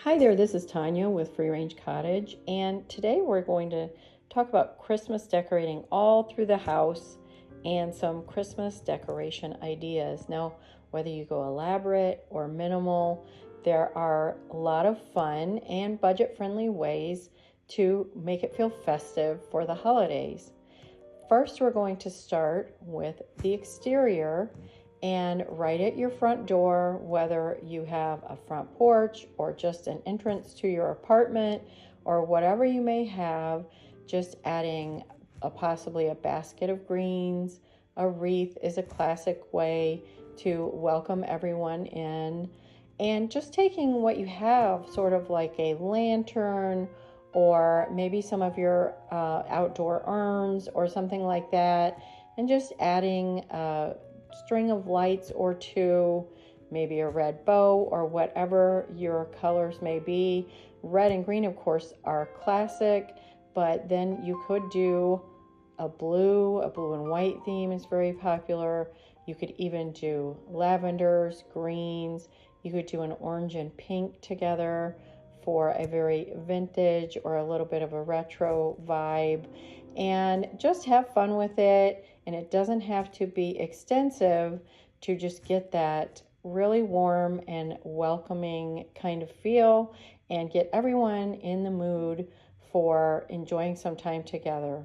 Hi there, this is Tanya with Free Range Cottage, and today we're going to talk about Christmas decorating all through the house and some Christmas decoration ideas. Now, whether you go elaborate or minimal, there are a lot of fun and budget-friendly ways to make it feel festive for the holidays. First, we're going to start with the exterior, and right at your front door, whether you have a front porch or just an entrance to your apartment or whatever you may have, just adding possibly a basket of greens. A wreath is a classic way to welcome everyone in, and just taking what you have, sort of like a lantern or maybe some of your outdoor urns or something like that, and just adding a string of lights or two, maybe a red bow or whatever your colors may be. Red and green, of course, are classic, but then you could do a blue and white theme is very popular. You could even do lavenders, greens. You could do an orange and pink together for a very vintage or a little bit of a retro vibe, and just have fun with it. And it doesn't have to be extensive to just get that really warm and welcoming kind of feel and get everyone in the mood for enjoying some time together.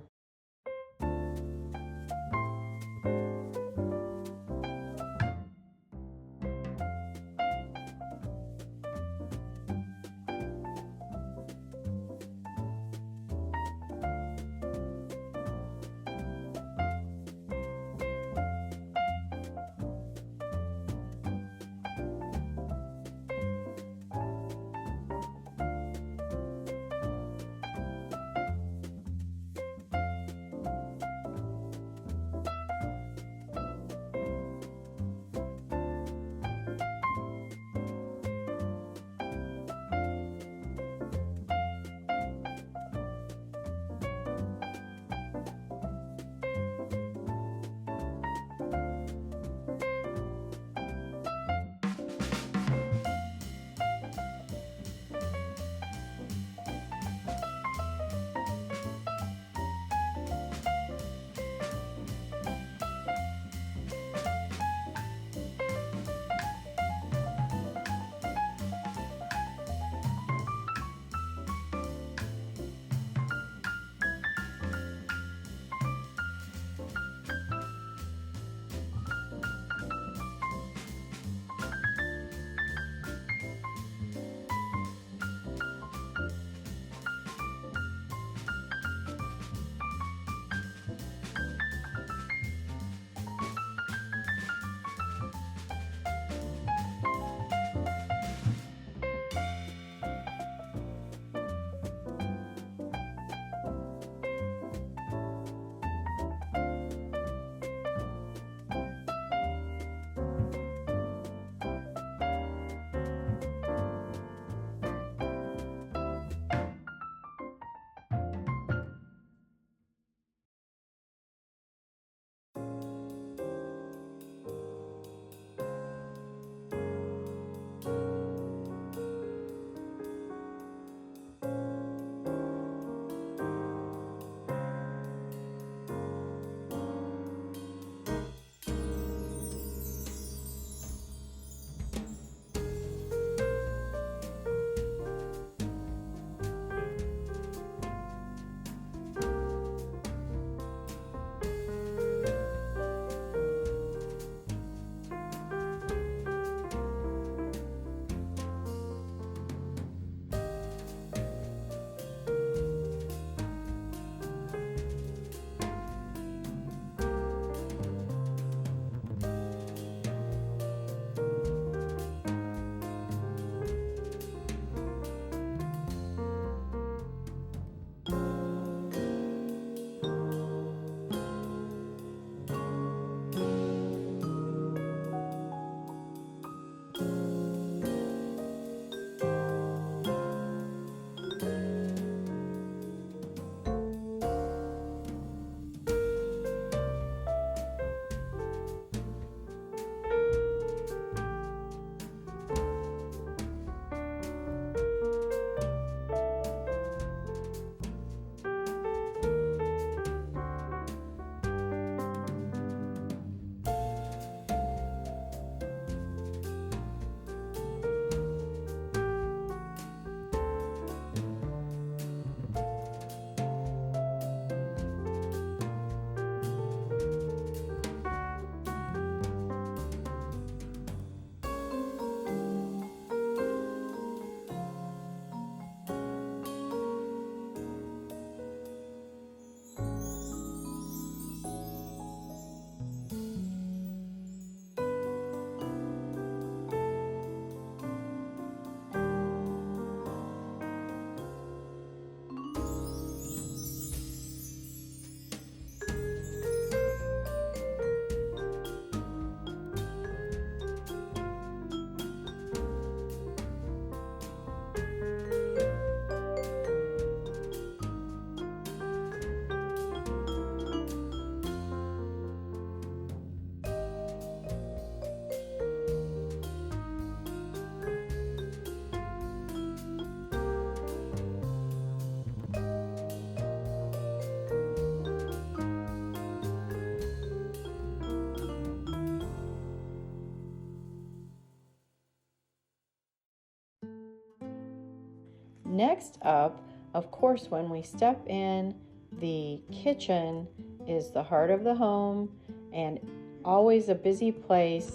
Next up, of course, when we step in, the kitchen is the heart of the home and always a busy place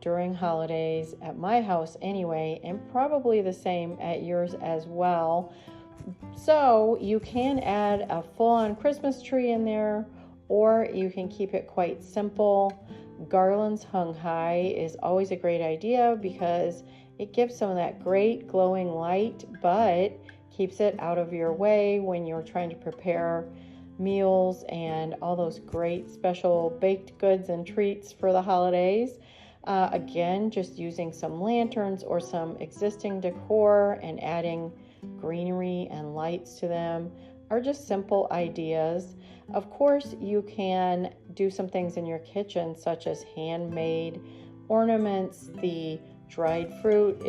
during holidays, at my house anyway, and probably the same at yours as well. So you can add a full-on Christmas tree in there, or you can keep it quite simple. Garlands hung high is always a great idea because it gives some of that great glowing light, but keeps it out of your way when you're trying to prepare meals and all those great special baked goods and treats for the holidays. Again, just using some lanterns or some existing decor and adding greenery and lights to them are just simple ideas. Of course, you can do some things in your kitchen, such as handmade ornaments. The dried fruit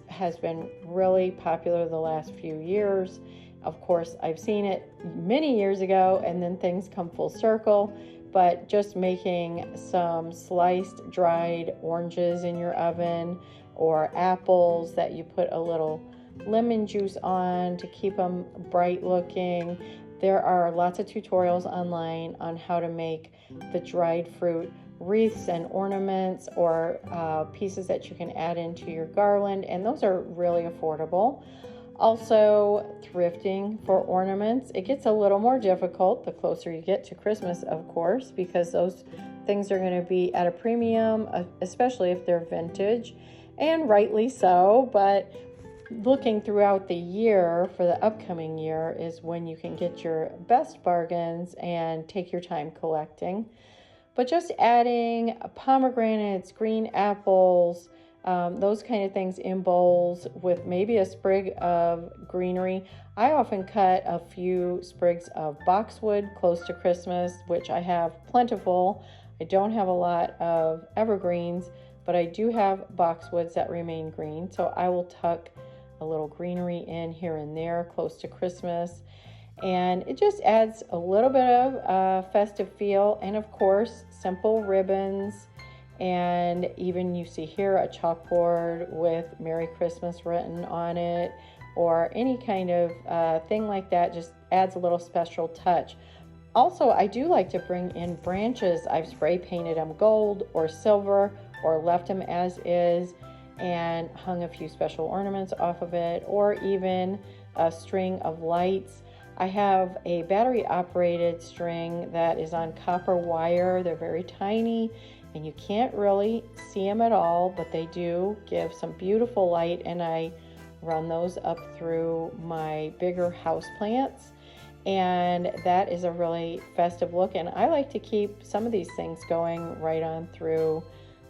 has been really popular the last few years. Of course, I've seen it many years ago, and then things come full circle. But just making some sliced dried oranges in your oven, or apples that you put a little lemon juice on to keep them bright looking. There are lots of tutorials online on how to make the dried fruit wreaths and ornaments, or pieces that you can add into your garland, and those are really affordable. Also, thrifting for ornaments. It gets a little more difficult the closer you get to Christmas, of course, because those things are going to be at a premium, especially if they're vintage, and rightly so. But looking throughout the year for the upcoming year is when you can get your best bargains and take your time collecting. But just adding pomegranates, green apples, those kind of things in bowls with maybe a sprig of greenery. I often cut a few sprigs of boxwood close to Christmas, which I have plentiful. I don't have a lot of evergreens, but I do have boxwoods that remain green. So I will tuck a little greenery in here and there close to Christmas. And it just adds a little bit of festive feel. And of course, simple ribbons. And even you see here a chalkboard with Merry Christmas written on it, or any kind of thing like that just adds a little special touch. Also, I do like to bring in branches. I've spray painted them gold or silver, or left them as is and hung a few special ornaments off of it, or even a string of lights. I have a battery operated string that is on copper wire. They're very tiny and you can't really see them at all, but they do give some beautiful light, and I run those up through my bigger house plants, and that is a really festive look. And I like to keep some of these things going right on through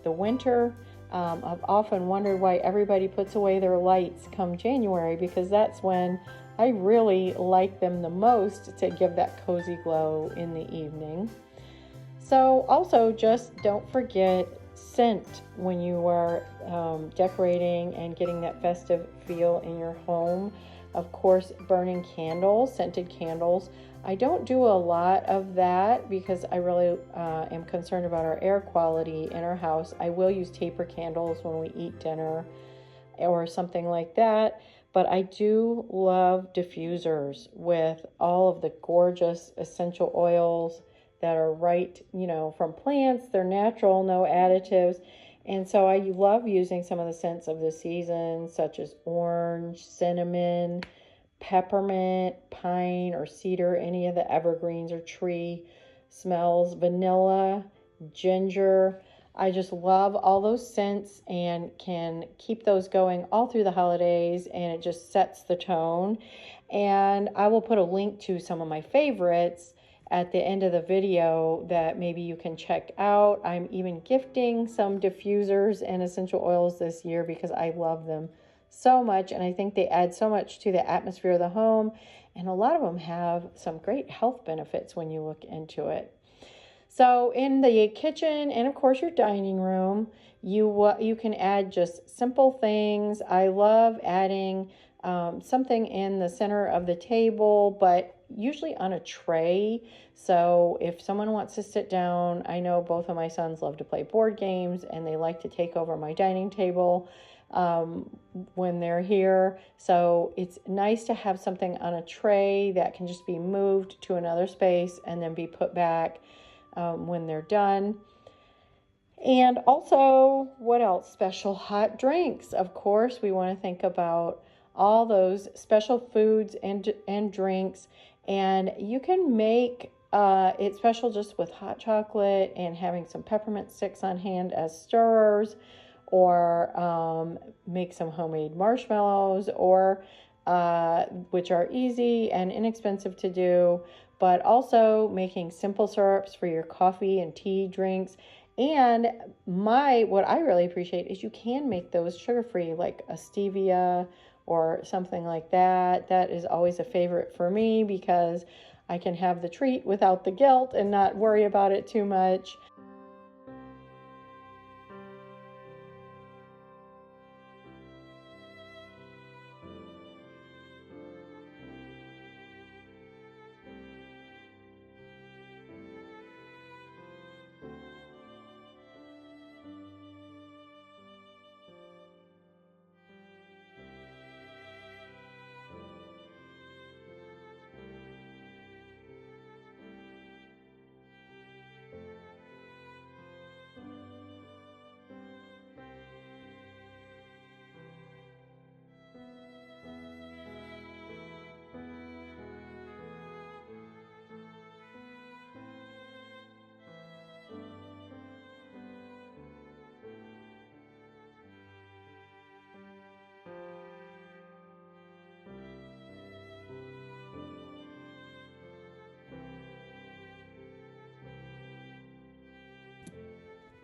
the winter. I've often wondered why everybody puts away their lights come January, because that's when I really like them the most, to give that cozy glow in the evening. So also, just don't forget scent when you are decorating and getting that festive feel in your home. Of course, burning candles, scented candles. I don't do a lot of that because I really am concerned about our air quality in our house. I will use taper candles when we eat dinner or something like that. But I do love diffusers with all of the gorgeous essential oils that are right, from plants. They're natural, no additives. And so I love using some of the scents of the season, such as orange, cinnamon, peppermint, pine, or cedar, any of the evergreens or tree smells, vanilla, ginger. I just love all those scents and can keep those going all through the holidays, and it just sets the tone. And I will put a link to some of my favorites at the end of the video that maybe you can check out. I'm even gifting some diffusers and essential oils this year because I love them so much, and I think they add so much to the atmosphere of the home, and a lot of them have some great health benefits when you look into it. So in the kitchen and of course your dining room, you can add just simple things. I love adding something in the center of the table, but usually on a tray. So if someone wants to sit down, I know both of my sons love to play board games and they like to take over my dining table. when they're here. So it's nice to have something on a tray that can just be moved to another space and then be put back when they're done. And also, what else? Special hot drinks. Of course, we want to think about all those special foods and drinks. And you can make it special just with hot chocolate and having some peppermint sticks on hand as stirrers, or make some homemade marshmallows, or which are easy and inexpensive to do, but also making simple syrups for your coffee and tea drinks. And what I really appreciate is you can make those sugar-free, like a stevia or something like that. That is always a favorite for me because I can have the treat without the guilt and not worry about it too much.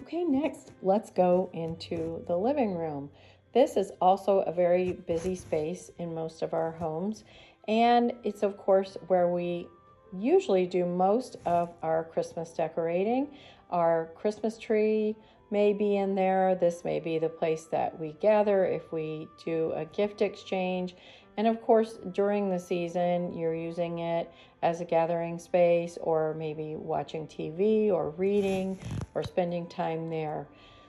Okay, next, let's go into the living room. This is also a very busy space in most of our homes, and it's of course where we usually do most of our Christmas decorating. Our Christmas tree may be in there. This may be the place that we gather if we do a gift exchange. And of course, during the season, you're using it as a gathering space, or maybe watching TV or reading or spending time there.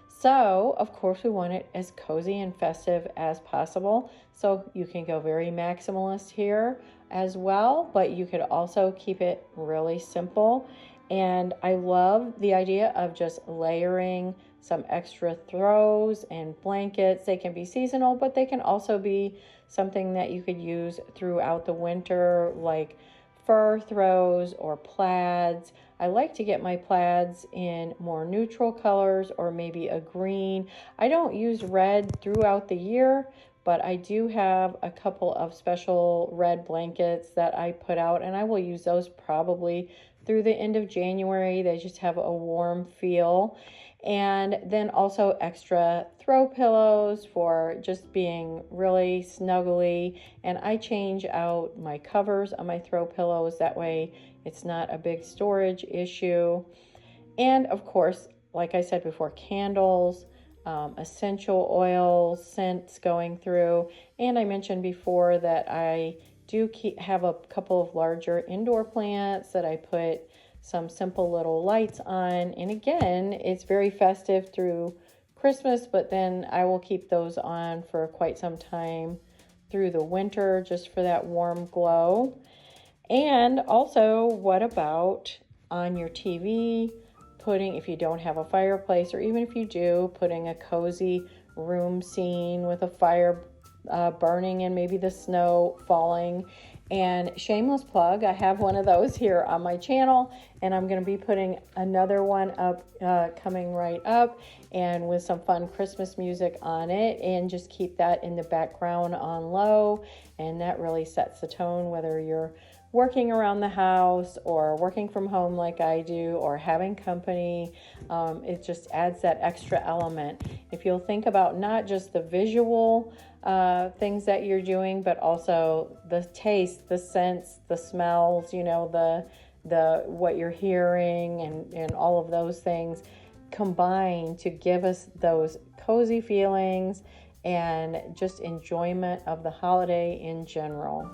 So, of course, we want it as cozy and festive as possible. So you can go very maximalist here as well, but you could also keep it really simple. And I love the idea of just layering some extra throws and blankets. They can be seasonal, but they can also be something that you could use throughout the winter, like fur throws or plaids. I like to get my plaids in more neutral colors, or maybe a green. I don't use red throughout the year, but I do have a couple of special red blankets that I put out, and I will use those probably through the end of January. They just have a warm feel. And then also extra throw pillows for just being really snuggly. And I change out my covers on my throw pillows. That way it's not a big storage issue. And of course, like I said before, candles, essential oils, scents going through. And I mentioned before that I do have a couple of larger indoor plants that I put some simple little lights on. And again, it's very festive through Christmas, but then I will keep those on for quite some time through the winter just for that warm glow. And also, what about on your TV, if you don't have a fireplace, or even if you do, putting a cozy room scene with a fire burning and maybe the snow falling. And shameless plug, I have one of those here on my channel, and I'm going to be putting another one up coming right up, and with some fun Christmas music on it, and just keep that in the background on low. And that really sets the tone, whether you're working around the house or working from home like I do, or having company. It just adds that extra element. If you'll think about not just the visual things that you're doing, but also the taste, the scents, the smells, the what you're hearing, and all of those things combine to give us those cozy feelings and just enjoyment of the holiday in general.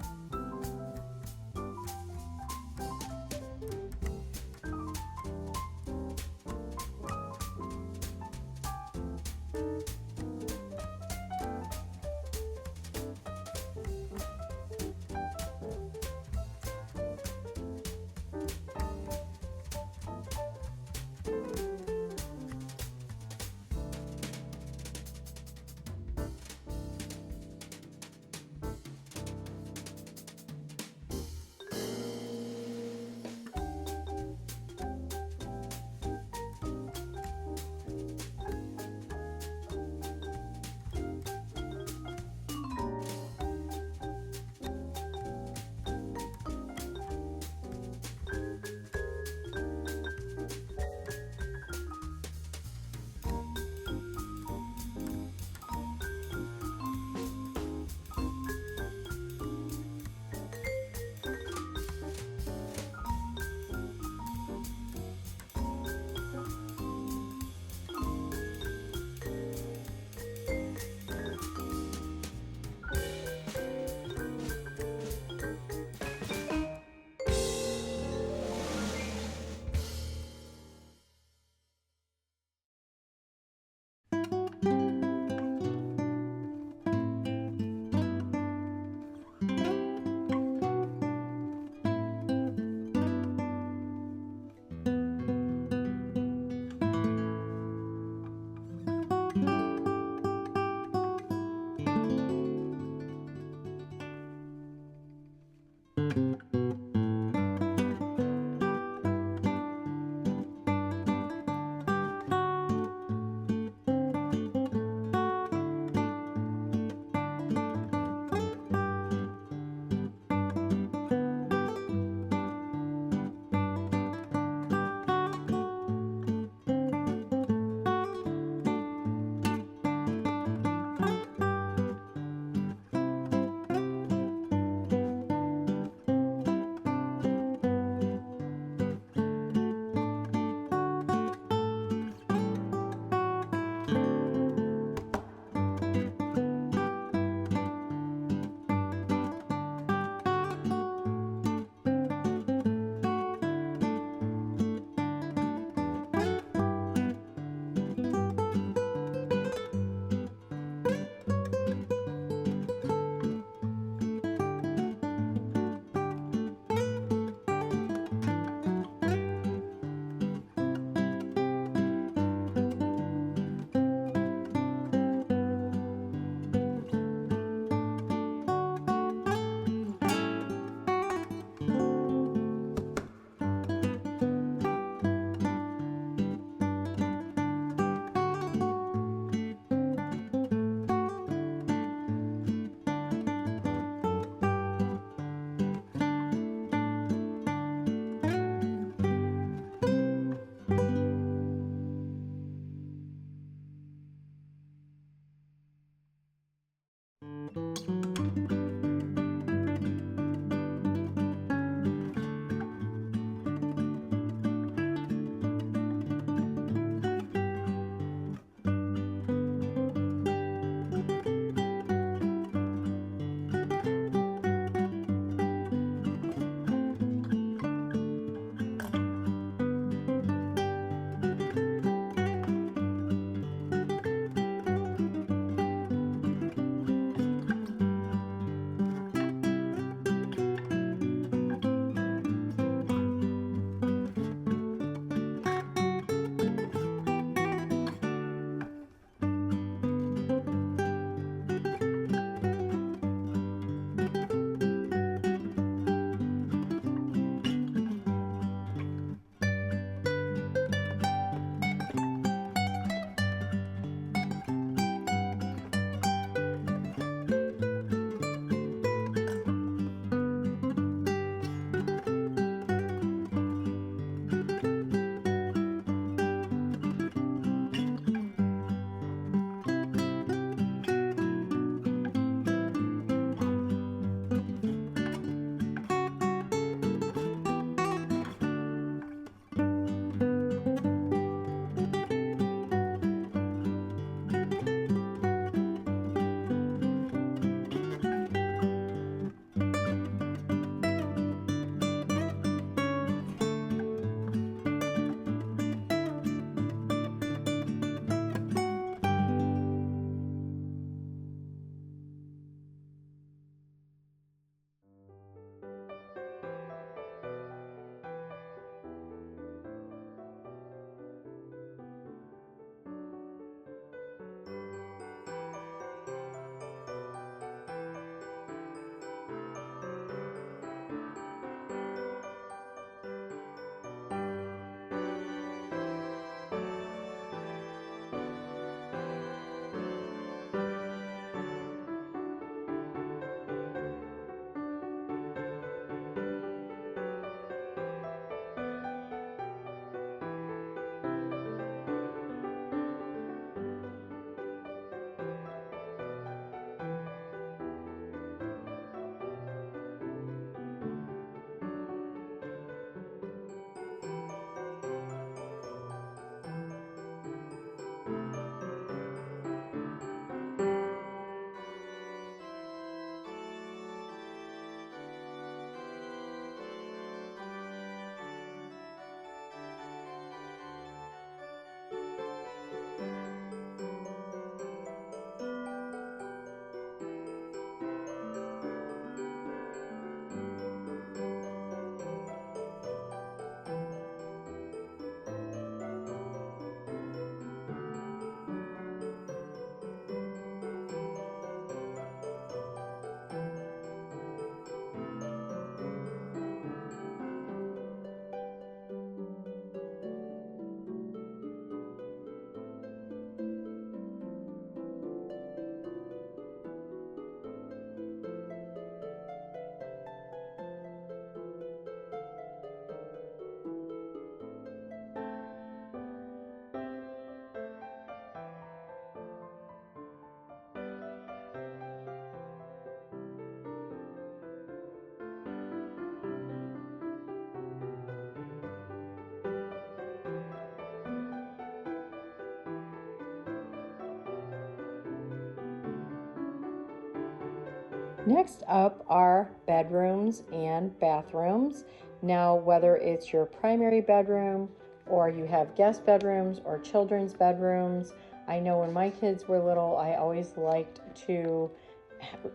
Next up are bedrooms and bathrooms. Now, whether it's your primary bedroom or you have guest bedrooms or children's bedrooms, I know when my kids were little, I always liked to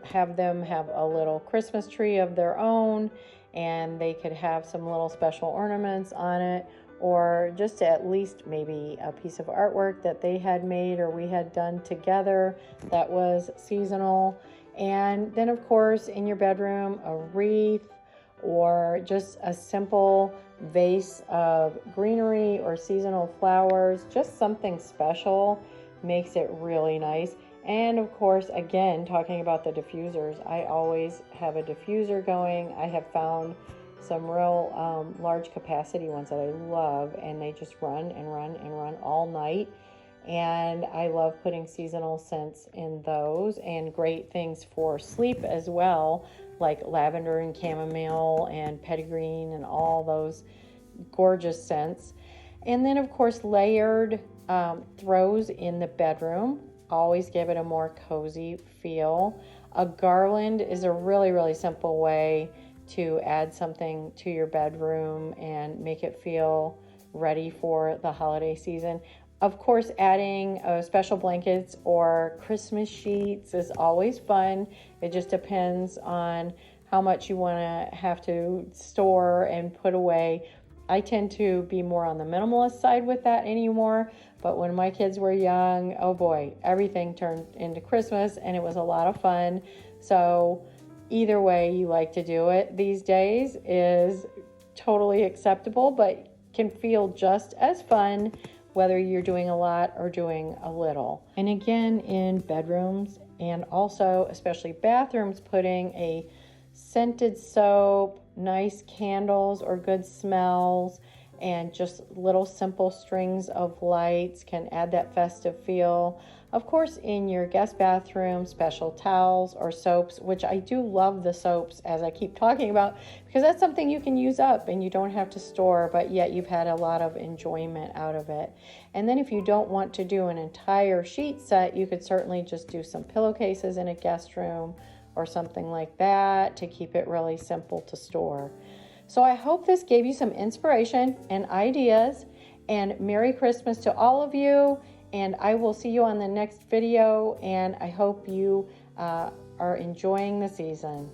have them have a little Christmas tree of their own, and they could have some little special ornaments on it, or just at least maybe a piece of artwork that they had made or we had done together that was seasonal. And then, of course, in your bedroom, a wreath or just a simple vase of greenery or seasonal flowers, just something special makes it really nice. And of course, again, talking about the diffusers, I always have a diffuser going. I have found some real large capacity ones that I love, and they just run and run and run all night. And I love putting seasonal scents in those, and great things for sleep as well, like lavender and chamomile and petitgreen and all those gorgeous scents. And then, of course, layered throws in the bedroom always give it a more cozy feel. A garland is a really, really simple way to add something to your bedroom and make it feel ready for the holiday season. Of course, adding special blankets or Christmas sheets is always fun. It just depends on how much you want to have to store and put away. I tend to be more on the minimalist side with that anymore, but when my kids were young, oh boy, everything turned into Christmas and it was a lot of fun. So either way you like to do it these days is totally acceptable, but can feel just as fun whether you're doing a lot or doing a little. And again, in bedrooms and also especially bathrooms, putting a scented soap, nice candles or good smells, and just little simple strings of lights can add that festive feel. Of course, in your guest bathroom, special towels or soaps, which I do love the soaps, as I keep talking about, because that's something you can use up and you don't have to store, but yet you've had a lot of enjoyment out of it. And then if you don't want to do an entire sheet set, you could certainly just do some pillowcases in a guest room or something like that to keep it really simple to store. So I hope this gave you some inspiration and ideas, and Merry Christmas to all of you, and I will see you on the next video, and I hope you are enjoying the season.